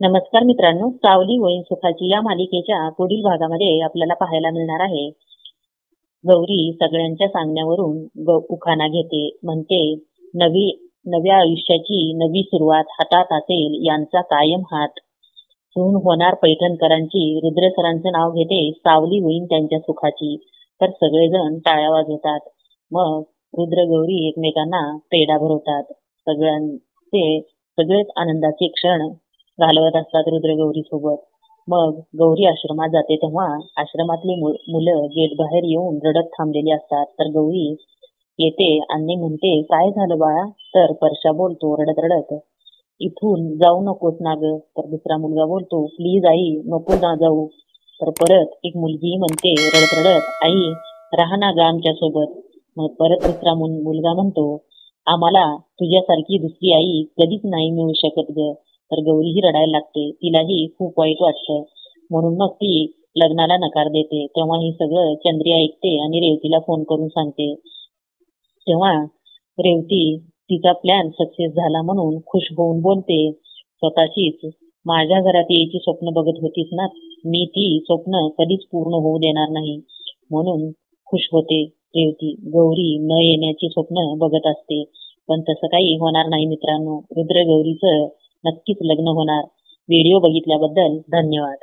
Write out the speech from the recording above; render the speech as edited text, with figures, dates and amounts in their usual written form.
नमस्कार मित्रांनो, सावली वयीन सुखाची या मालिकेच्या पुढील भागामध्ये आपल्याला पाहायला मिळणार आहे. गौरी सगळ्यांच्या सांगण्यावरून उखाणा घेते, म्हणते नव्या आयुष्याची नवी सुरुवात हातात असेल यांचा कायम हात. सून होणार पैठणकरांची रुद्र सरांचं नाव घेते सावली वयीन त्यांच्या सुखाची. तर सगळेजण टाळ्या वाजवतात. मग रुद्र गौरी एकमेकांना पेढा भरवतात. सगळेच आनंदाचे क्षण घालवत असतात रुद्र गौरी सोबत. मग गौरी आश्रमात जाते तेव्हा आश्रमातली मुलं गेट बाहेर येऊन रडत थांबलेली असतात. तर गौरी येते आणि म्हणते, काय झालं बाळा? तर परशा बोलतो रडत रडत, इथून जाऊ नकोस ना ग. तर दुसरा मुलगा बोलतो, प्लीज आई नको ना जाऊ. तर परत एक मुलगी म्हणते रडत रडत, आई राहा ना ग आमच्या सोबत. मग परत दुसरा मुलगा म्हणतो, आम्हाला तुझ्यासारखी दुसरी आई कधीच नाही मिळू शकत ग. तर गौरीही रडायला लागते. तिलाही खूप वाईट वाटतं. म्हणून मग ती लग्नाला नकार देते. तेव्हा हे सगळं चंद्री ऐकते आणि रेवतीला फोन करून सांगते. तेव्हा रेवती तिचा प्लॅन सक्सेस झाला म्हणून खुश होऊन बोलते स्वतःशीच, माझ्या घरात यायची स्वप्न बघत होतीस ना, मी ती स्वप्न कधीच पूर्ण होऊ देणार नाही म्हणून खुश होते रेवती. गौरी न येण्याची स्वप्न बघत असते, पण तसं काही होणार नाही मित्रांनो. रुद्र गौरीचं नक्कीच लग्न होणार. व्हिडिओ बघितल्याबद्दल धन्यवाद.